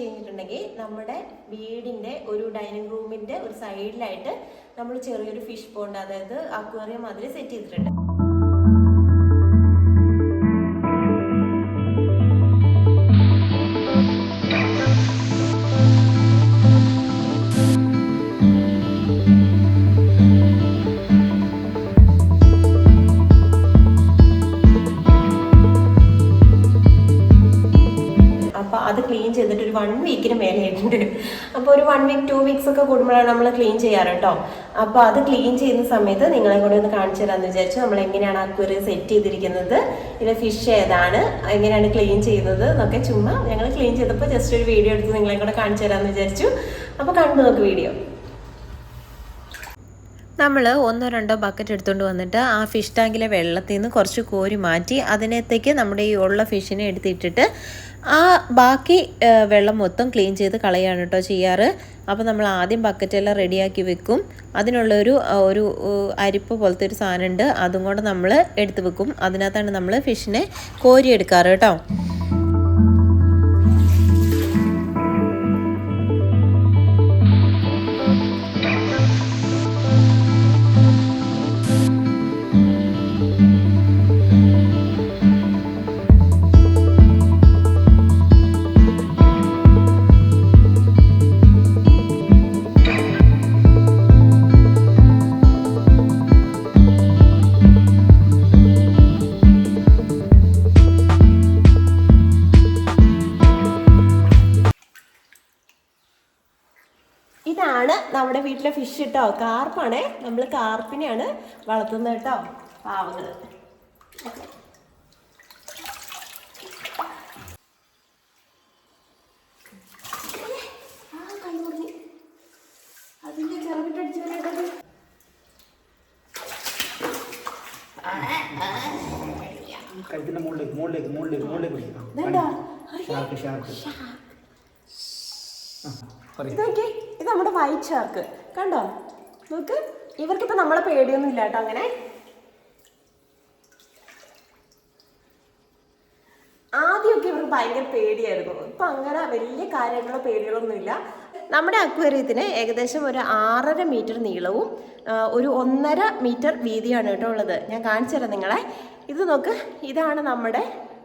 വെച്ച് കഴിഞ്ഞിട്ടുണ്ടെങ്കിൽ നമ്മുടെ വീടിൻ്റെ ഒരു ഡൈനിങ് റൂമിൻ്റെ ഒരു സൈഡിലായിട്ട് നമ്മൾ ചെറിയൊരു ഫിഷ് പോണ്ട്, അതായത് അക്വേറിയം മാതിരി സെറ്റ് ചെയ്തിട്ടുണ്ട്. അത് ക്ലീൻ ചെയ്തിട്ട് ഒരു 1 വീക്കിന് മേലെ ആയിട്ടുണ്ട്. അപ്പോൾ ഒരു 1 വീക്ക് 2 വീക്സ് ഒക്കെ കൂടുമ്പോഴാണ് നമ്മൾ ക്ലീൻ ചെയ്യാറ് കേട്ടോ. അപ്പോൾ അത് ക്ലീൻ ചെയ്യുന്ന സമയത്ത് നിങ്ങളെ കൂടെ ഒന്ന് കാണിച്ചു തരാമെന്ന് വിചാരിച്ചു. നമ്മൾ എങ്ങനെയാണ് അക്വേറിയം സെറ്റ് ചെയ്തിരിക്കുന്നത്, ഇതിലെ ഫിഷ് ഏതാണ്, എങ്ങനെയാണ് ക്ലീൻ ചെയ്യുന്നത് എന്നൊക്കെ ചുമ്മാ ഞങ്ങൾ ക്ലീൻ ചെയ്തപ്പോൾ ജസ്റ്റ് ഒരു വീഡിയോ എടുത്ത് നിങ്ങളെ കൂടെ കാണിച്ചു തരാമെന്ന് വിചാരിച്ചു. അപ്പോൾ കണ്ടു നോക്ക് വീഡിയോ. നമ്മൾ 1-2 ബക്കറ്റ് എടുത്തുകൊണ്ട് വന്നിട്ട് ആ ഫിഷ് ടാങ്കിലെ വെള്ളത്തിൽ നിന്ന് കുറച്ച് കോരി മാറ്റി അതിനകത്തേക്ക് നമ്മുടെ ഈ ഉള്ള ഫിഷിനെ എടുത്തിട്ടിട്ട് ആ ബാക്കി വെള്ളം മൊത്തം ക്ലീൻ ചെയ്ത് കളയാണ് കേട്ടോ ചെയ്യാറ്. അപ്പോൾ നമ്മൾ ആദ്യം ബക്കറ്റെല്ലാം റെഡിയാക്കി വെക്കും. അതിനുള്ളൊരു അരിപ്പ് പോലത്തെ ഒരു സാധനമുണ്ട്, അതും കൂടെ നമ്മൾ എടുത്ത് വെക്കും. അതിനകത്താണ് നമ്മൾ ഫിഷിനെ കോരി എടുക്കാറ് കേട്ടോ. ഇതാണ് നമ്മുടെ വീട്ടിലെ ഫിഷ് കേട്ടോ, കാർപ്പാണേ. നമ്മൾ കാർപ്പിനെയാണ് വളർത്തുന്നത് കേട്ടോ, പാവങ്ങൾ. അതിന്റെ ചെറുകിട്ടടിച്ചു കഴുത്തിന്റെ മുകളിലേക്ക് ഇത് നമ്മുടെ വൈറ്റ് ഷാർക്ക് കണ്ടോ, നോക്ക്. ഇവർക്കിപ്പോ നമ്മളെ പേടിയൊന്നും ഇല്ല കേട്ടോ. അങ്ങനെ ആദ്യമൊക്കെ ഇവർക്ക് ഭയങ്കര പേടിയായിരുന്നു. ഇപ്പൊ അങ്ങനെ വലിയ കാര്യങ്ങളോ പേടികളൊന്നും ഇല്ല. നമ്മുടെ അക്വേറിയത്തിന് ഏകദേശം ഒരു 6.5 മീറ്റർ നീളവും ഒരു 1.5 മീറ്റർ വീതിയാണ് കേട്ടോ ഉള്ളത്. ഞാൻ കാണിച്ചു തരാം നിങ്ങളെ. ഇത് നോക്ക്, ഇതാണ് നമ്മുടെ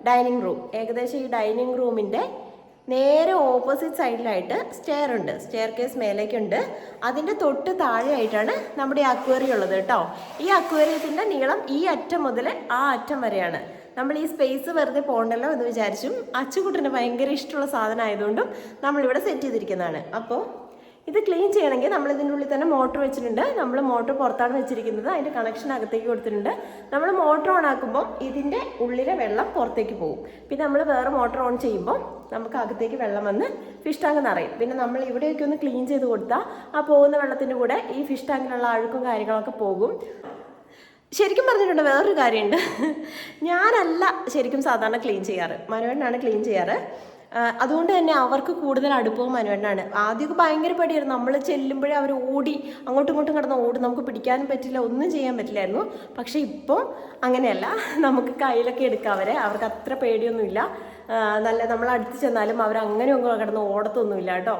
ഡൈനിങ് റൂം. ഏകദേശം ഈ ഡൈനിങ് റൂമിൻ്റെ നേരെ ഓപ്പോസിറ്റ് സൈഡിലായിട്ട് സ്റ്റെയർ ഉണ്ട്, സ്റ്റെയർ കേസ് മേലേക്കുണ്ട്. അതിൻ്റെ തൊട്ട് താഴെയായിട്ടാണ് നമ്മുടെ ഈ അക്വേറിയം ഉള്ളത് കേട്ടോ. ഈ അക്വേറിയത്തിൻ്റെ നീളം ഈ അറ്റം മുതൽ ആ അറ്റം വരെയാണ്. നമ്മൾ ഈ സ്പേസ് വെറുതെ പോകണ്ടല്ലോ എന്ന് വിചാരിച്ചും അച്ചുകുട്ടന് ഭയങ്കര ഇഷ്ടമുള്ള സാധനം ആയതുകൊണ്ടും നമ്മളിവിടെ സെറ്റ് ചെയ്തിരിക്കുന്നതാണ്. അപ്പോൾ ഇത് ക്ലീൻ ചെയ്യണമെങ്കിൽ നമ്മൾ ഇതിൻ്റെ ഉള്ളിൽ തന്നെ മോട്ടർ വെച്ചിട്ടുണ്ട്. നമ്മൾ മോട്ടർ പുറത്താണ് വെച്ചിരിക്കുന്നത്, അതിൻ്റെ കണക്ഷൻ അകത്തേക്ക് കൊടുത്തിട്ടുണ്ട്. നമ്മൾ മോട്ടർ ഓൺ ആക്കുമ്പോൾ ഇതിൻ്റെ ഉള്ളിലെ വെള്ളം പുറത്തേക്ക് പോകും. പിന്നെ നമ്മൾ വേറെ മോട്ടർ ഓൺ ചെയ്യുമ്പോൾ നമുക്ക് അകത്തേക്ക് വെള്ളം വന്ന് ഫിഷ് ടാങ്ക് നിറയും. പിന്നെ നമ്മൾ ഇവിടെയൊക്കെ ഒന്ന് ക്ലീൻ ചെയ്ത് കൊടുത്താൽ ആ പോകുന്ന വെള്ളത്തിൻ്റെ കൂടെ ഈ ഫിഷ് ടാങ്കിലുള്ള അഴുക്കും കാര്യങ്ങളൊക്കെ പോകും. ശരിക്കും പറഞ്ഞിട്ടുണ്ട് വേറൊരു കാര്യമുണ്ട്, ഞാനല്ല ശരിക്കും സാധാരണ ക്ലീൻ ചെയ്യാറ്, മനുവേട്ടനാണ് ക്ലീൻ ചെയ്യാറ്. അതുകൊണ്ട് തന്നെ അവർക്ക് കൂടുതൽ അടുപ്പവും മനുവേട്ടനാണ്. ആദ്യമൊക്കെ ഭയങ്കര പേടിയായിരുന്നു. നമ്മൾ ചെല്ലുമ്പോഴേ അവർ ഓടി അങ്ങോട്ടും ഇങ്ങോട്ടും കിടന്ന് ഓടും, നമുക്ക് പിടിക്കാനും പറ്റില്ല, ഒന്നും ചെയ്യാൻ പറ്റില്ലായിരുന്നു. പക്ഷേ ഇപ്പോൾ അങ്ങനെയല്ല, നമുക്ക് കയ്യിലൊക്കെ എടുക്കാം അവരെ. അവർക്ക് അത്ര പേടിയൊന്നുമില്ല. നല്ല നമ്മൾ അടുത്ത് ചെന്നാലും അവരങ്ങനെ ഒന്നും കിടന്ന് ഓടത്തൊന്നുമില്ല കേട്ടോ.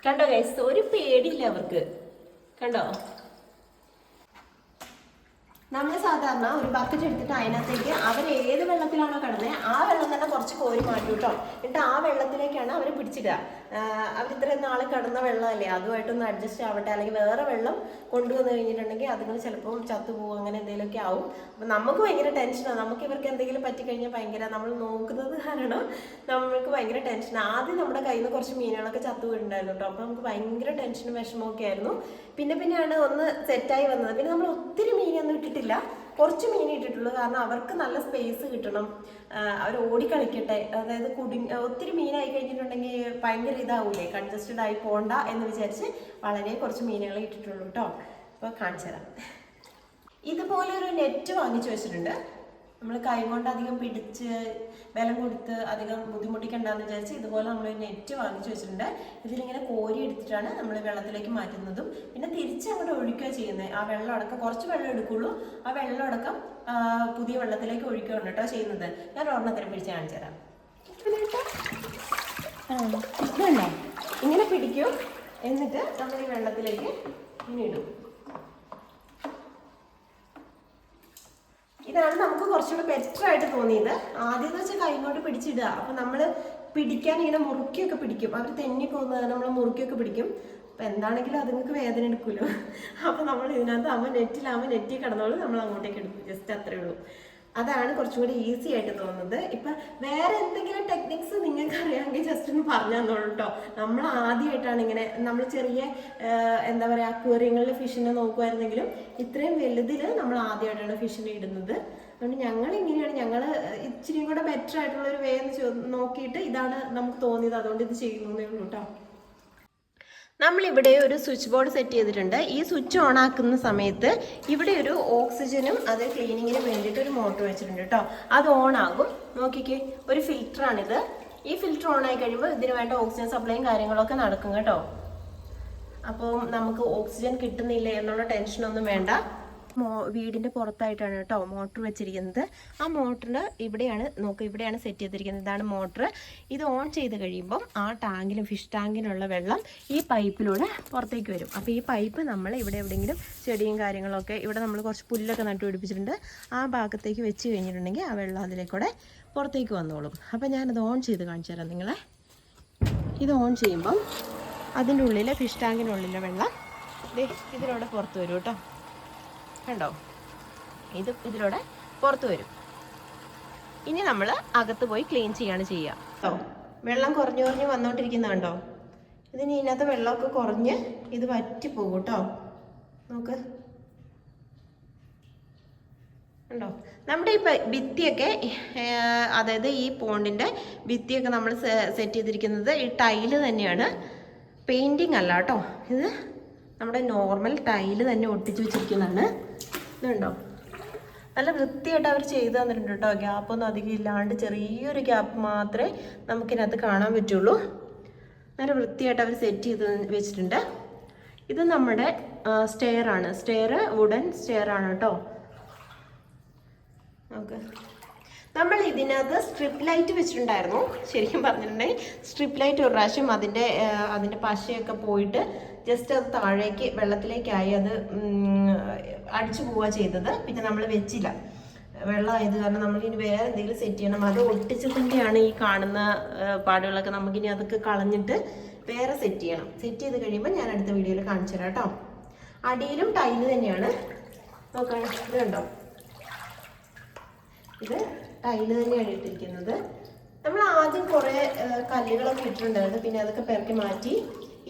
കണ്ടോ ഗൈസ്, ഒരു പേടിയില്ല അവർക്ക്. കണ്ടോ, നമ്മൾ സാധാരണ ഒരു ബക്കറ്റ് എടുത്തിട്ട് അതിനകത്തേക്ക് അവർ ഏത് വെള്ളത്തിലാണോ കിടന്നത് ആ വെള്ളം തന്നെ കുറച്ച് കോരി മാറ്റും കേട്ടോ. എന്നിട്ട് ആ വെള്ളത്തിലേക്കാണ് അവർ പിടിച്ചിടുക. അവർ ഇത്രയും നാൾ കിടന്ന വെള്ളമല്ലേ, അതുമായിട്ടൊന്ന് അഡ്ജസ്റ്റ് ആവട്ടെ. അല്ലെങ്കിൽ വേറെ വെള്ളം കൊണ്ടുവന്ന് കഴിഞ്ഞിട്ടുണ്ടെങ്കിൽ അതുങ്ങൾ ചിലപ്പോൾ ചത്തുപോകും, അങ്ങനെ എന്തെങ്കിലുമൊക്കെ ആവും. അപ്പം നമുക്ക് ഭയങ്കര ടെൻഷനാണ്. നമുക്ക് ഇവർക്ക് എന്തെങ്കിലും പറ്റിക്കഴിഞ്ഞാൽ ഭയങ്കര, നമ്മൾ നോക്കുന്നത് കാരണം നമ്മൾക്ക് ഭയങ്കര ടെൻഷനാണ്. ആദ്യം നമ്മുടെ കയ്യിൽ നിന്ന് കുറച്ച് മീനുകളൊക്കെ ചത്തു വീടുണ്ടായിരുന്നു കേട്ടോ. അപ്പോൾ നമുക്ക് ഭയങ്കര ടെൻഷനും വിഷമമൊക്കെ ആയിരുന്നു. പിന്നെയാണ് ഒന്ന് സെറ്റായി വന്നത്. പിന്നെ നമ്മൾ ഒത്തിരി മീനൊന്നും ഇട്ടിട്ടില്ല, കുറച്ച് മീൻ ഇട്ടിട്ടുള്ളൂ. കാരണം അവർക്ക് നല്ല സ്പേസ് കിട്ടണം, അവർ ഓടിക്കളിക്കട്ടെ. അതായത് ഒത്തിരി മീനായി കഴിഞ്ഞിട്ടുണ്ടെങ്കിൽ ഭയങ്കര ഇതാവൂലേ, കൺജസ്റ്റഡ് ആയി പോണ്ട എന്ന് വിചാരിച്ച് വളരെ കുറച്ച് മീനുകളെ ഇട്ടിട്ടുള്ളൂ കേട്ടോ. അപ്പോൾ കാണിച്ചു തരാം. ഇതുപോലെ ഒരു നെറ്റ് വാങ്ങിച്ചു വെച്ചിട്ടുണ്ട്. നമ്മൾ കൈ കൊണ്ട് അധികം പിടിച്ച് ബലം കൊടുത്ത് അധികം ബുദ്ധിമുട്ടിക്കണ്ടെന്ന് വിചാരിച്ച് ഇതുപോലെ നമ്മൾ നെറ്റ് വാങ്ങിച്ചു വെച്ചിട്ടുണ്ട്. ഇതിലിങ്ങനെ കോരി എടുത്തിട്ടാണ് നമ്മൾ വെള്ളത്തിലേക്ക് മാറ്റുന്നതും പിന്നെ തിരിച്ചങ്ങോട്ട് ഒഴിക്കുക ചെയ്യുന്നത്. ആ വെള്ളം അടക്കം കുറച്ച് വെള്ളം എടുക്കുള്ളൂ, ആ വെള്ളം അടക്കം പുതിയ വെള്ളത്തിലേക്ക് ഒഴിക്കുകയാണ് കേട്ടോ ചെയ്യുന്നത്. ഞാൻ ഒരെണ്ണത്തിന് പിടിച്ച് കാണിച്ചു തരാം. ഇതുണ്ടോ, ഇങ്ങനെ പിടിക്കും, എന്നിട്ട് നമ്മൾ ഈ വെള്ളത്തിലേക്ക് ഇങ്ങനെ ഇടും. ഇതാണ് നമുക്ക് കുറച്ചുകൂടെ ബെറ്റർ ആയിട്ട് തോന്നിയത്. ആദ്യം എന്ന് വെച്ചാൽ കൈകൊണ്ട് പിടിച്ചിടുക, അപ്പം നമ്മൾ പിടിക്കാൻ ഇങ്ങനെ മുറുക്കിയൊക്കെ പിടിക്കും, അവർ തെന്നി പോകുന്നത് നമ്മൾ മുറുക്കിയൊക്കെ പിടിക്കും. അപ്പം എന്താണെങ്കിലും അതുങ്ങൾക്ക് വേദന എടുക്കുമല്ലോ. അപ്പം നമ്മൾ ഇതിനകത്ത് നെറ്റിലാകുമ്പോൾ നെറ്റിൽ കിടന്നോളൂ, നമ്മൾ അങ്ങോട്ടേക്ക് എടുക്കും. ജസ്റ്റ് അത്രേ ഉള്ളൂ. അതാണ് കുറച്ചും കൂടി ഈസി ആയിട്ട് തോന്നുന്നത്. ഇപ്പം വേറെ എന്തെങ്കിലും ടെക്നിക്സ് നിങ്ങൾക്ക് അറിയാമെങ്കിൽ ജസ്റ്റ് ഒന്ന് പറഞ്ഞു തന്നോളൂ കേട്ടോ. നമ്മൾ ആദ്യമായിട്ടാണ് ഇങ്ങനെ, നമ്മൾ ചെറിയ എന്താ പറയുക അക്വേറിയങ്ങളിൽ ഫിഷിനെ നോക്കുമായിരുന്നെങ്കിലും ഇത്രയും വലുതിൽ നമ്മൾ ആദ്യമായിട്ടാണ് ഫിഷിനെ ഇടുന്നത്. അതുകൊണ്ട് ഞങ്ങൾ ഇങ്ങനെയാണ്, ഞങ്ങൾ ഇച്ചിരി കൂടെ ബെറ്റർ ആയിട്ടുള്ളൊരു വേ എന്ന് നോക്കിയിട്ട് ഇതാണ് നമുക്ക് തോന്നിയത്, അതുകൊണ്ട് ഇത് ചെയ്യുന്നതേ ഉള്ളൂ കേട്ടോ. നമ്മളിവിടെ ഒരു സ്വിച്ച് ബോർഡ് സെറ്റ് ചെയ്തിട്ടുണ്ട്. ഈ സ്വിച്ച് ഓൺ ആക്കുന്ന സമയത്ത് ഇവിടെ ഒരു ഓക്സിജനും അത് ക്ലീനിങ്ങിന് വേണ്ടിയിട്ട് ഒരു മോട്ടർ വെച്ചിട്ടുണ്ട് കേട്ടോ. അത് ഓൺ ആകും. നോക്കിക്കേ, ഒരു ഫിൽറ്ററാണിത്. ഈ ഫിൽറ്റർ ഓൺ ആയി കഴിയുമ്പോൾ ഇതിന് വേണ്ട ഓക്സിജൻ സപ്ലൈയും കാര്യങ്ങളൊക്കെ നടക്കും കേട്ടോ. അപ്പോൾ നമുക്ക് ഓക്സിജൻ കിട്ടുന്നില്ല എന്നുള്ള ടെൻഷനൊന്നും വേണ്ട. വീടിൻ്റെ പുറത്തായിട്ടാണ് കേട്ടോ മോട്ടർ വെച്ചിരിക്കുന്നത്. ആ മോട്ടറിന് ഇവിടെയാണ് ഇവിടെയാണ് സെറ്റ് ചെയ്തിരിക്കുന്നത്. ഇതാണ് മോട്ടർ. ഇത് ഓൺ ചെയ്ത് കഴിയുമ്പം ആ ടാങ്കിലും ഫിഷ് ടാങ്കിനുള്ള വെള്ളം ഈ പൈപ്പിലൂടെ പുറത്തേക്ക് വരും. അപ്പോൾ ഈ പൈപ്പ് നമ്മൾ ഇവിടെ എവിടെയെങ്കിലും ചെടിയും കാര്യങ്ങളൊക്കെ ഇവിടെ നമ്മൾ കുറച്ച് പുല്ലൊക്കെ നട്ടുപിടിപ്പിച്ചിട്ടുണ്ട്, ആ ഭാഗത്തേക്ക് വെച്ച് കഴിഞ്ഞിട്ടുണ്ടെങ്കിൽ ആ വെള്ളം അതിലേക്കൂടെ പുറത്തേക്ക് വന്നോളും. അപ്പോൾ ഞാനത് ഓൺ ചെയ്ത് കാണിച്ചു തരാം നിങ്ങളെ. ഇത് ഓൺ ചെയ്യുമ്പം അതിൻ്റെ ഉള്ളിലെ ഫിഷ് ടാങ്കിനുള്ളിലെ വെള്ളം ഇതിലൂടെ പുറത്ത് വരും കേട്ടോ. കണ്ടോ, ഇതിലൂടെ പുറത്ത് വരും. ഇനി നമ്മൾ അകത്ത് പോയി ക്ലീൻ ചെയ്യാണ് ചെയ്യുക കേട്ടോ. വെള്ളം കുറഞ്ഞു വന്നോണ്ടിരിക്കുന്നതുണ്ടോ? ഇതിന് ഇതിനകത്ത് വെള്ളമൊക്കെ കുറഞ്ഞ് ഇത് വറ്റിപ്പോകും കേട്ടോ. നോക്ക്, ഉണ്ടോ? നമ്മുടെ ഈ ഭിത്തിയൊക്കെ, അതായത് ഈ പോണ്ടിൻ്റെ ഭിത്തിയൊക്കെ നമ്മൾ സെറ്റ് ചെയ്തിരിക്കുന്നത് ഈ ടൈല് തന്നെയാണ്, പെയിൻറ്റിങ് അല്ല കേട്ടോ. ഇത് നമ്മുടെ നോർമൽ ടൈല് തന്നെ ഒട്ടിച്ച് വെച്ചിരിക്കുന്നതാണ്. ഇതുണ്ടോ, നല്ല വൃത്തിയായിട്ട് അവർ ചെയ്ത് തന്നിട്ടുണ്ട് കേട്ടോ. ഗ്യാപ്പൊന്നും അധികം ഇല്ലാണ്ട് ചെറിയൊരു ഗ്യാപ്പ് മാത്രമേ നമുക്കിതിനകത്ത് കാണാൻ പറ്റുള്ളൂ. നല്ല വൃത്തിയായിട്ട് അവർ സെറ്റ് ചെയ്ത് വെച്ചിട്ടുണ്ട്. ഇത് നമ്മുടെ സ്റ്റെയർ ആണ്. സ്റ്റെയർ വുഡൻ സ്റ്റെയർ ആണ് കേട്ടോ. ഓക്കെ, നമ്മൾ ഇതിനകത്ത് സ്ട്രിപ്പ് ലൈറ്റ് വെച്ചിട്ടുണ്ടായിരുന്നു. ശരിക്കും പറഞ്ഞിട്ടുണ്ടെങ്കിൽ സ്ട്രിപ്പ് ലൈറ്റ് ഒരു പ്രാവശ്യം അതിൻ്റെ പശയൊക്കെ പോയിട്ട് ജസ്റ്റ് അത് താഴേക്ക് വെള്ളത്തിലേക്കായി അത് അടിച്ചു പോവുക ചെയ്തത്. പിന്നെ നമ്മൾ വെച്ചില്ല, വെള്ളമായത് കാരണം നമ്മളിനി വേറെ എന്തെങ്കിലും സെറ്റ് ചെയ്യണം. അത് ഒട്ടിച്ചതിൻ്റെയാണ് ഈ കാണുന്ന പാടുകളൊക്കെ. നമുക്കിനി അതൊക്കെ കളഞ്ഞിട്ട് വേറെ സെറ്റ് ചെയ്യണം. സെറ്റ് ചെയ്ത് കഴിയുമ്പോൾ ഞാൻ അടുത്ത വീഡിയോയിൽ കാണിച്ചു തരാം കേട്ടോ. അടിയിലും ടൈല് തന്നെയാണ്. നോക്കാം, ഇത് കണ്ടോ, ഇത് ടൈല് തന്നെയാണ് ഇട്ടിരിക്കുന്നത്. നമ്മൾ ആദ്യം കുറേ കല്ലുകളൊക്കെ ഇട്ടിട്ടുണ്ടായിരുന്നു, പിന്നെ അതൊക്കെ പെറുക്കി മാറ്റി.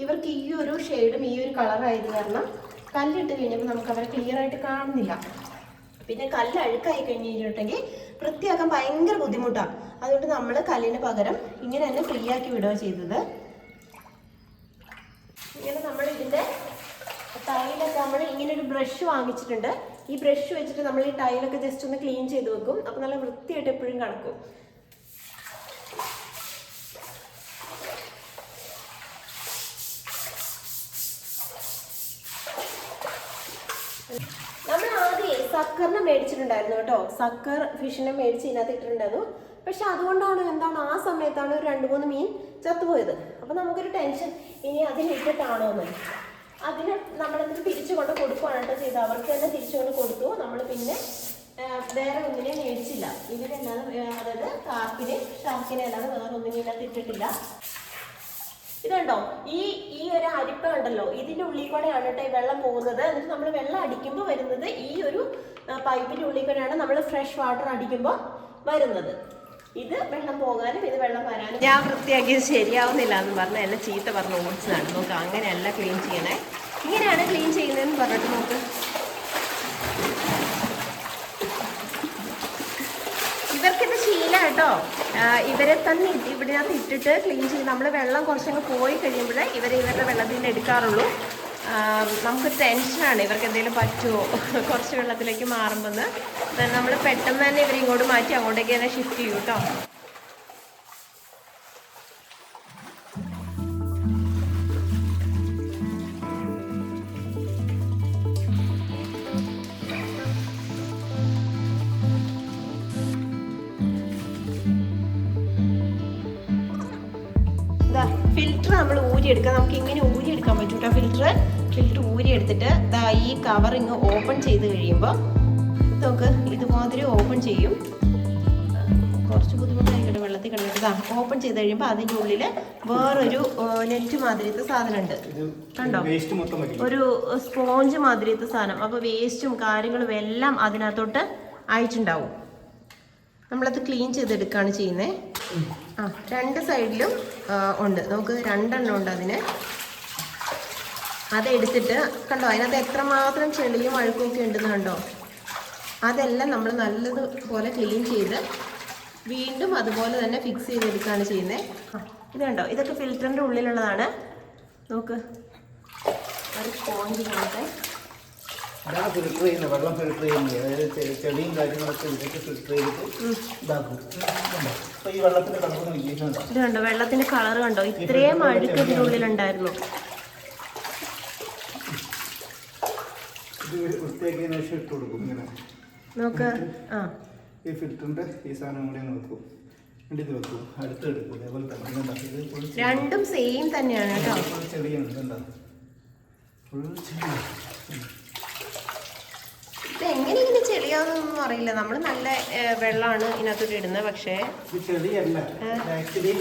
ഇവർക്ക് ഈ ഒരു ഷെയ്ഡും ഈ ഒരു കളറായത് കാരണം കല്ലിട്ട് കഴിഞ്ഞപ്പോൾ നമുക്ക് അവരെ ക്ലിയർ ആയിട്ട് കാണുന്നില്ല. പിന്നെ കല്ല് അഴുക്കായി കഴിഞ്ഞിട്ടുണ്ടെങ്കിൽ വൃത്തിയാക്കാൻ ഭയങ്കര ബുദ്ധിമുട്ടാണ്. അതുകൊണ്ട് നമ്മൾ കല്ലിന് പകരം ഇങ്ങനെ തന്നെ ഫ്രീ ആക്കി വിടുക ചെയ്തത്. ഇങ്ങനെ നമ്മൾ ഇതിൻ്റെ ടൈലൊക്കെ നമ്മൾ ഇങ്ങനെ ഒരു ബ്രഷ് വാങ്ങിച്ചിട്ടുണ്ട്. ഈ ബ്രഷ് വെച്ചിട്ട് നമ്മൾ ഈ ടൈലൊക്കെ ജസ്റ്റ് ഒന്ന് ക്ലീൻ ചെയ്ത് വെക്കും. അപ്പോൾ നല്ല വൃത്തിയായിട്ട് എപ്പോഴും കിടക്കും. നമ്മൾ ആദ്യം സക്കറിനെ മേടിച്ചിട്ടുണ്ടായിരുന്നു കേട്ടോ. സക്കർ ഫിഷിനെ മേടിച്ച് ഇതിനകത്ത് ഇട്ടിട്ടുണ്ടായിരുന്നു. പക്ഷെ അതുകൊണ്ടാണ് ആ സമയത്താണ് ഒരു 2-3 മീൻ ചത്തുപോയത്. അപ്പോൾ നമുക്കൊരു ടെൻഷൻ, ഇനി അതിനിട്ടിട്ടാണോ എന്ന്. അതിന് നമ്മളെന്ത് തിരിച്ചു കൊണ്ട് കൊടുക്കുകയാണ് കേട്ടോ ചെയ്ത്. അവർക്ക് തന്നെ തിരിച്ചു കൊണ്ട് കൊടുത്തു. നമ്മൾ പിന്നെ വേറെ ഒന്നിനെ മേടിച്ചില്ല. ഇവരല്ലാതെ, അതായത് ഷാർക്കിനെ അല്ലാതെ വേറെ ഒന്നിനെ ഇതിനകത്ത് ഇട്ടിട്ടില്ല. ഇതുണ്ടോ, ഈ ഒരു അരിപ്പ ഉണ്ടല്ലോ, ഇതിൻ്റെ ഉള്ളിൽ കൂടെയാണ് കേട്ടോ ഈ വെള്ളം പോകുന്നത്. എന്നിട്ട് നമ്മൾ വെള്ളം അടിക്കുമ്പോൾ വരുന്നത് ഈ ഒരു പൈപ്പിൻ്റെ ഉള്ളിൽ കൂടെയാണ് നമ്മൾ ഫ്രഷ് വാട്ടർ അടിക്കുമ്പോൾ വരുന്നത്. ഇത് വെള്ളം പോകാനും ഇത് വെള്ളം വരാനും. ഞാൻ വൃത്തിയാക്കിയത് ശരിയാവുന്നില്ല എന്ന് പറഞ്ഞ് എന്നെ ചീത്ത പറഞ്ഞ് ഓടിച്ചതാണ്. നോക്ക്, അങ്ങനെയല്ല ക്ലീൻ ചെയ്യണേ, ഇങ്ങനെയാണ് ക്ലീൻ ചെയ്യുന്നതെന്ന് പറഞ്ഞിട്ട് നോക്ക്. ഇവർക്കിത് ശീലം കേട്ടോ. ഇവരെ തന്നെ ഇവിടെനകത്ത് ഇട്ടിട്ട് ക്ലീൻ ചെയ്ത് നമ്മൾ വെള്ളം കുറച്ചങ്ങ് പോയി കഴിയുമ്പോഴേ ഇവരുടെ വെള്ളത്തിൽ നിന്ന് എടുക്കാറുള്ളൂ. നമുക്ക് ടെൻഷനാണ് ഇവർക്ക് എന്തെങ്കിലും പറ്റുമോ കുറച്ച് വെള്ളത്തിലേക്ക് മാറുമ്പോൾ നമ്മൾ പെട്ടെന്ന് തന്നെ ഇവർ ഇങ്ങോട്ട് മാറ്റി അങ്ങോട്ടേക്ക് തന്നെ ഷിഫ്റ്റ് ചെയ്യും കേട്ടോ. ഫിൽറ്റർ നമ്മൾ ഊരിയെടുക്കാം. നമുക്ക് ഇങ്ങനെ ഊരിയെടുക്കാൻ പറ്റും കേട്ടോ. ഫിൽറ്റർ ഊരിയെടുത്തിട്ട് ഈ കവർ ഇങ്ങ് ഓപ്പൺ ചെയ്ത് കഴിയുമ്പോൾ നമുക്ക് ഇതുമാതിരി ഓപ്പൺ ചെയ്യും. കുറച്ച് ബുദ്ധിമുട്ടായിക്കട്ടെ വെള്ളത്തിൽ കിടന്നിട്ട് ഓപ്പൺ ചെയ്ത് കഴിയുമ്പോൾ അതിൻ്റെ ഉള്ളിൽ വേറൊരു നെറ്റ് മാതിരിത്തെ സാധനം ഉണ്ട് കണ്ടോ, ഒരു സ്പോഞ്ച് മാതിരിത്തെ സാധനം. അപ്പോൾ വേസ്റ്റും കാര്യങ്ങളും എല്ലാം അതിനകത്തോട്ട് ആയിട്ടുണ്ടാവും. നമ്മളത് ക്ലീൻ ചെയ്തെടുക്കുകയാണ് ചെയ്യുന്നത്. രണ്ട് സൈഡിലും ഉണ്ട്, നമുക്ക് 2 എണ്ണം ഉണ്ട് അതിന്. അതെടുത്തിട്ട് കണ്ടോ അതിനകത്ത് എത്രമാത്രം ചെളിയും അഴുക്കും ഒക്കെ ഉണ്ടെന്ന് കണ്ടോ. അതെല്ലാം നമ്മൾ നല്ലതുപോലെ ക്ലീൻ ചെയ്ത് വീണ്ടും അതുപോലെ തന്നെ ഫിക്സ് ചെയ്തെടുക്കുകയാണ് ചെയ്യുന്നത്. ഇത് കണ്ടോ, ഇതൊക്കെ ഫിൽറ്ററിൻ്റെ ഉള്ളിലുള്ളതാണ്. നോക്ക്, ഒരു സ്പോഞ്ച് പോലത്തെ ഇതാണ് ഫിൽറ്റർ ചെയ്യുന്നത്, വെള്ളം ഫിൽറ്റർ ചെയ്യുന്നത്. അതായത് ചെളിയും കാര്യങ്ങളൊക്കെ ഇതൊക്കെ ഫിൽറ്റർ ചെയ്തിട്ട് ഇതാക്കും. അപ്പോൾ ഈ വെള്ളത്തിൻ്റെ കളർ നോക്കിയിട്ടുണ്ടോ, ഇത് കണ്ടോ വെള്ളത്തിൻ്റെ കളർ കണ്ടോ, ഇത്രയും അഴുക്ക് ഇതിനുള്ളിലുണ്ടായിരുന്നു. ഇത് വൃത്തിയാക്കിയതിന് ശേഷം ഇട്ട് കൊടുക്കും ഇങ്ങനെ. നോക്ക്, ഈ ഫിൽറ്ററിൻ്റെ ഈ സാധനം കൂടെ വെക്കും, ഇത് വെക്കും, അടുത്തെടുക്കും. അതേപോലെ തന്നെ രണ്ടും സെയിം തന്നെയാണ് കേട്ടോ. ചെളിയുണ്ട് എന്താ, ഫുൾ ചെളിയാണ്. ഇത് എങ്ങനെ ഇങ്ങനെ ചെളിയാവുന്നൊന്നും അറിയില്ല. നമ്മൾ നല്ല വെള്ളമാണ് ഇതിനകത്തോട്ട് ഇടുന്നത്, പക്ഷേ ചെളിയല്ല ആക്ച്വലി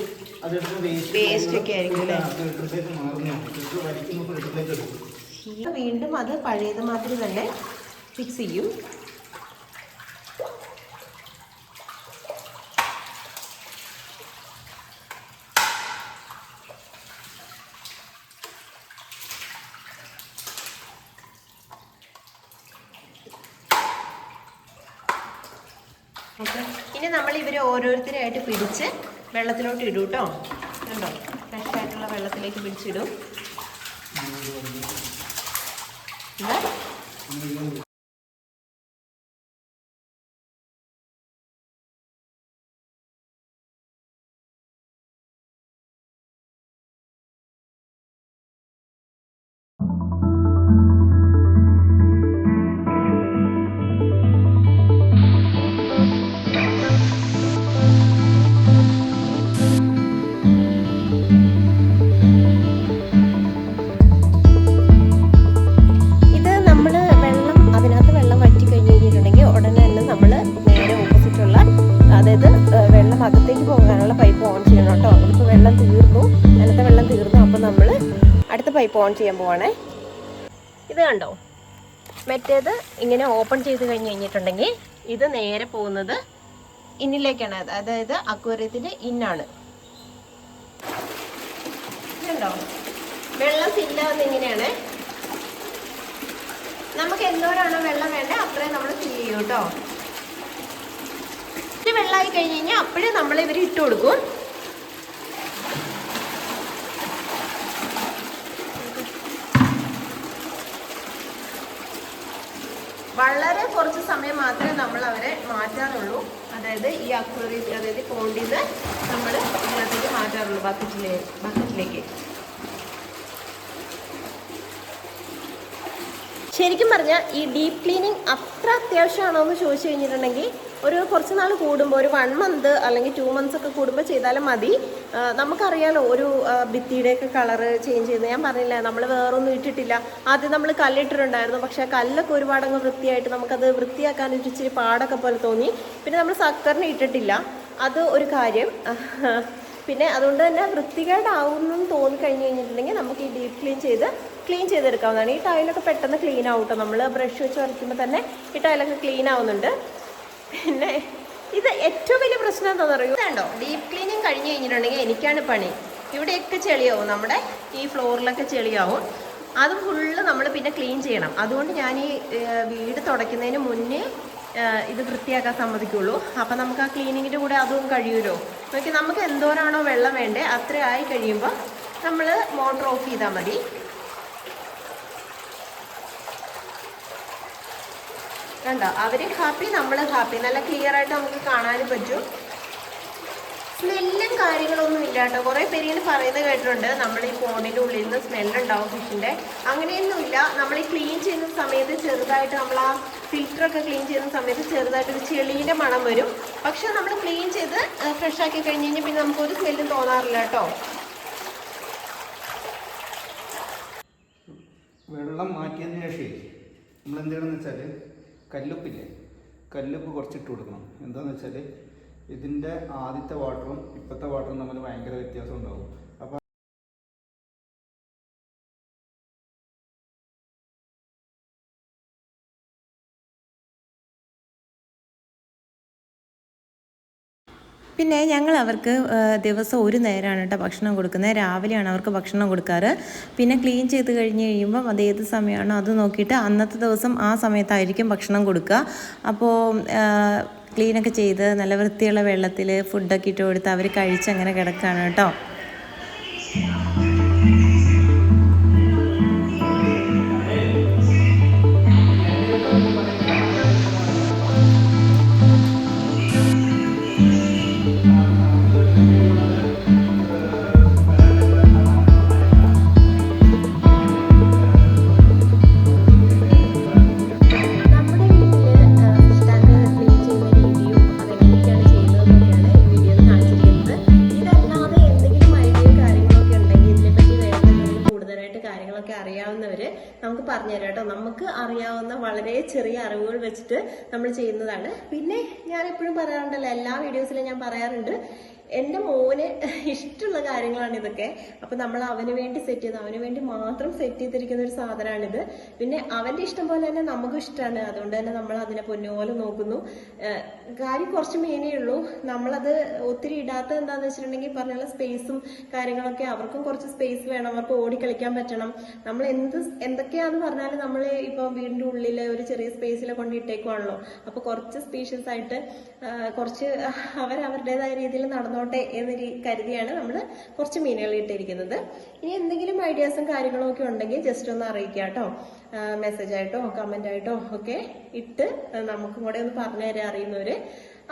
വേസ്റ്റ് ഒക്കെ ആയിരിക്കും അല്ലേ. വീണ്ടും അത് പഴയത് മാതിരി തന്നെ ഫിക്സ് ചെയ്യും. ഇനി നമ്മൾ ഇവരെ ഓരോരുത്തരായിട്ട് പിടിച്ച് വെള്ളത്തിലോട്ട് ഇടും കേട്ടോ. കണ്ടോ, ഫ്രഷ് ആയിട്ടുള്ള വെള്ളത്തിലേക്ക് പിടിച്ചിടും. അകത്തേക്ക് പോകാനുള്ള പൈപ്പ് ഓൺ ചെയ്യണം കേട്ടോ. ഇതിപ്പോൾ വെള്ളം തീർന്നു, അതിനകത്തെ വെള്ളം തീർന്നു. അപ്പോൾ നമ്മൾ അടുത്ത പൈപ്പ് ഓൺ ചെയ്യാൻ പോവാണേ. ഇത് കണ്ടോ, മറ്റേത് ഇങ്ങനെ ഓപ്പൺ ചെയ്ത് കഴിഞ്ഞിട്ടുണ്ടെങ്കിൽ ഇത് നേരെ പോകുന്നത് ഇന്നിലേക്കാണ്, അതായത് അക്വേറിയത്തിൻ്റെ ഇന്നാണ്. ഇതുണ്ടോ, വെള്ളം ഫില്ലാവുന്ന ഇങ്ങനെയാണ്. നമുക്ക് എന്തോരാണോ വെള്ളം വേണ്ടത് അത്രയും നമ്മൾ ഫില്ല് ചെയ്യും കേട്ടോ. വെള്ളമായി കഴിഞ്ഞ് കഴിഞ്ഞാൽ അപ്പോഴേ നമ്മൾ ഇവർ ഇട്ട് കൊടുക്കും. വളരെ കുറച്ച് സമയം മാത്രമേ നമ്മൾ അവരെ മാറ്റാറുള്ളൂ. അതായത് ഈ അക്വേറിയം, അതായത് പോണ്ടിൽ നിന്ന് നമ്മൾ ഇതിനകത്തേക്ക് മാറ്റാറുള്ളൂ ബക്കറ്റിലേക്ക്. ശരിക്കും പറഞ്ഞാൽ ഈ ഡീപ്പ് ക്ലീനിങ് അത്ര അത്യാവശ്യമാണോ എന്ന് ചോദിച്ചു കഴിഞ്ഞിട്ടുണ്ടെങ്കിൽ ഒരു കുറച്ച് നാൾ കൂടുമ്പോൾ, ഒരു 1 മന്ത് അല്ലെങ്കിൽ 2 മന്ത്സ് ഒക്കെ കൂടുമ്പോൾ ചെയ്താലും മതി. നമുക്കറിയാലോ ഒരു ഭിത്തിയുടെയൊക്കെ കളറ് ചേഞ്ച് ചെയ്യുന്നത്. ഞാൻ പറഞ്ഞില്ല, നമ്മൾ വേറൊന്നും ഇട്ടിട്ടില്ല. ആദ്യം നമ്മൾ കല്ലിട്ടിട്ടുണ്ടായിരുന്നു, പക്ഷേ കല്ലൊക്കെ ഒരുപാടങ്ങ് വൃത്തിയായിട്ട് നമുക്കത് വൃത്തിയാക്കാൻ ഇച്ചിരി പാടൊക്കെ പോലെ തോന്നി. പിന്നെ നമ്മൾ സക്കറിന് ഇട്ടിട്ടില്ല, അത് ഒരു കാര്യം. പിന്നെ അതുകൊണ്ട് തന്നെ വൃത്തികേടാവുന്നു തോന്നിക്കഴിഞ്ഞ് കഴിഞ്ഞിട്ടുണ്ടെങ്കിൽ നമുക്ക് ഈ ഡീപ്പ് ക്ലീൻ ചെയ്തെടുക്കാവുന്നതാണ്. ഈ ടൈലൊക്കെ പെട്ടെന്ന് ക്ലീൻ ആവും കേട്ടോ. നമ്മൾ ബ്രഷ് വെച്ച് വരയ്ക്കുമ്പോൾ തന്നെ ഈ ടൈലൊക്കെ ക്ലീൻ ആവുന്നുണ്ട്. പിന്നെ ഇത് ഏറ്റവും വലിയ പ്രശ്നം എന്താണെന്ന് അറിയുമോ? ഇതുണ്ടോ, ഡീപ്പ് ക്ലീനിങ് കഴിഞ്ഞ് കഴിഞ്ഞിട്ടുണ്ടെങ്കിൽ എനിക്കാണ് പണി. ഇവിടെയൊക്കെ ചെളിയാവും, നമ്മുടെ ഈ ഫ്ലോറിലൊക്കെ ചെളിയാവും. അത് ഫുള്ള് നമ്മൾ പിന്നെ ക്ലീൻ ചെയ്യണം. അതുകൊണ്ട് ഞാൻ ഈ വീട് തുടയ്ക്കുന്നതിന് മുന്നേ ഇത് വൃത്തിയാക്കാൻ സമ്മതിക്കുള്ളൂ. അപ്പം നമുക്ക് ആ ക്ലീനിങ്ങിൻ്റെ കൂടെ അതും കഴിയുമല്ലോ. നോക്കി, നമുക്ക് എന്തോരാണോ വെള്ളം വേണ്ടത് അത്ര ആയി കഴിയുമ്പോൾ നമ്മൾ മോട്ടർ ഓഫ് ചെയ്താൽ മതി. കണ്ടോ, അവര് ഹാപ്പി, നമ്മള് ഹാപ്പി. നല്ല ക്ലിയർ ആയിട്ട് നമുക്ക് കാണാനും പറ്റും. സ്മെല്ലും കാര്യങ്ങളൊന്നും ഇല്ല കേട്ടോ. കുറേ പേര് ഇങ്ങനെ പറയുന്നത് കേട്ടിട്ടുണ്ട്, നമ്മൾ ഈ പോണ്ടിൻ്റെ ഉള്ളിൽ നിന്ന് സ്മെല്ലുണ്ടാവും ഫിഷിൻ്റെ. അങ്ങനെയൊന്നുമില്ല. നമ്മൾ ഈ ക്ലീൻ ചെയ്യുന്ന സമയത്ത് ചെറുതായിട്ട്, നമ്മൾ ആ ഫിൽറ്ററൊക്കെ ക്ലീൻ ചെയ്യുന്ന സമയത്ത് ചെറുതായിട്ടൊരു ചെളീൻ്റെ മണം വരും. പക്ഷെ നമ്മൾ ക്ലീൻ ചെയ്ത് ഫ്രഷ് ആക്കി കഴിഞ്ഞ് കഴിഞ്ഞാൽ പിന്നെ നമുക്കൊരു സ്മെല്ലും തോന്നാറില്ല കേട്ടോ. വെള്ളം മാറ്റിയതിന് ശേഷം നമ്മൾ എന്ത് ചെയ്യണമെന്ന് വെച്ചാൽ, കല്ലുപ്പില്ലേ, കല്ലുപ്പ് കുറച്ചിട്ട് കൊടുക്കണം. എന്താണെന്ന് വെച്ചാൽ ഇതിൻ്റെ ആദ്യത്തെ വാട്ടറും ഇപ്പോഴത്തെ വാട്ടറും തമ്മിൽ ഭയങ്കര വ്യത്യാസം ഉണ്ടാവും. അപ്പോൾ പിന്നെ ഞങ്ങൾ അവർക്ക് ദിവസം ഒരു നേരമാണ് കേട്ടോ ഭക്ഷണം കൊടുക്കുന്നത്. രാവിലെയാണ് അവർക്ക് ഭക്ഷണം കൊടുക്കാറ്. പിന്നെ ക്ലീൻ ചെയ്ത് കഴിഞ്ഞ് കഴിയുമ്പം അത് ഏത് സമയമാണോ അത് നോക്കിയിട്ട് അന്നത്തെ ദിവസം ആ സമയത്തായിരിക്കും ഭക്ഷണം കൊടുക്കുക. അപ്പോൾ ക്ലീനൊക്കെ ചെയ്ത് നല്ല വൃത്തിയുള്ള വെള്ളത്തിൽ ഫുഡൊക്കെ ഇട്ട് കൊടുത്ത് അവർ കഴിച്ചങ്ങനെ കിടക്കുകയാണ് കേട്ടോ. അറിയാവുന്നവര് നമുക്ക് പറഞ്ഞുതരാം കേട്ടോ. നമുക്ക് അറിയാവുന്ന വളരെ ചെറിയ അറിവുകൾ വെച്ചിട്ട് നമ്മൾ ചെയ്യുന്നതാണ്. പിന്നെ ഞാൻ എപ്പോഴും പറയാറുണ്ടല്ലോ, എല്ലാ വീഡിയോസിലും ഞാൻ പറയാറുണ്ട്, എൻ്റെ മോന് ഇഷ്ടമുള്ള കാര്യങ്ങളാണ് ഇതൊക്കെ. അപ്പം നമ്മൾ അവന് വേണ്ടി സെറ്റ് ചെയ്ത്, അവന് വേണ്ടി മാത്രം സെറ്റ് ചെയ്തിരിക്കുന്ന ഒരു സാധനമാണിത്. പിന്നെ അവൻ്റെ ഇഷ്ടം പോലെ തന്നെ നമുക്കും ഇഷ്ടമാണ്. അതുകൊണ്ട് തന്നെ നമ്മൾ അതിനെ പൊന്നുപോലെ നോക്കുന്നു. കാര്യം കുറച്ച് മെയിനേ ഉള്ളൂ. നമ്മളത് ഒത്തിരി ഇടാത്തത് എന്താണെന്ന് വെച്ചിട്ടുണ്ടെങ്കിൽ പറഞ്ഞുള്ള സ്പേസും കാര്യങ്ങളൊക്കെ, അവർക്കും കുറച്ച് സ്പേസ് വേണം, അവർക്ക് ഓടിക്കളിക്കാൻ പറ്റണം. നമ്മൾ എന്തൊക്കെയാന്ന് പറഞ്ഞാലും നമ്മൾ ഇപ്പോൾ വീടിൻ്റെ ഉള്ളിൽ ഒരു ചെറിയ സ്പേസിൽ കൊണ്ട് ഇട്ടേക്കുവാണല്ലോ. അപ്പോൾ കുറച്ച് സ്പീഷ്യസ് ആയിട്ട് കുറച്ച് അവരവരുടേതായ രീതിയിൽ നടന്നോട്ടെ എന്ന് കരുതിയാണ് നമ്മൾ കുറച്ച് മീനുകൾ ഇട്ടിരിക്കുന്നത്. ഇനി എന്തെങ്കിലും ഐഡിയാസും കാര്യങ്ങളും ഒക്കെ ഉണ്ടെങ്കിൽ ജസ്റ്റ് ഒന്ന് അറിയിക്കുക കേട്ടോ. മെസ്സേജ് ആയിട്ടോ കമൻ്റ് ആയിട്ടോ ഒക്കെ ഇട്ട് നമുക്കും കൂടെ ഒന്ന് പറഞ്ഞു തരാൻ അറിയുന്നവര്.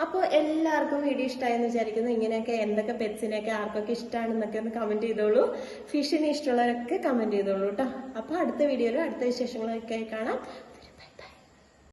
അപ്പോൾ എല്ലാവർക്കും വീഡിയോ ഇഷ്ടമായെന്ന് വിചാരിക്കുന്നു. ഇങ്ങനെയൊക്കെ എന്തൊക്കെ പെറ്റ്സിനെയൊക്കെ ആർക്കൊക്കെ ഇഷ്ടമാണെന്നൊക്കെ ഒന്ന് കമൻറ്റ് ചെയ്തോളൂ. ഫിഷിനെ ഇഷ്ടമുള്ളവരൊക്കെ കമൻറ്റ് ചെയ്തോളൂ കേട്ടോ. അപ്പോൾ അടുത്ത വീഡിയോയിൽ അടുത്ത വിശേഷങ്ങളൊക്കെ കാണാം.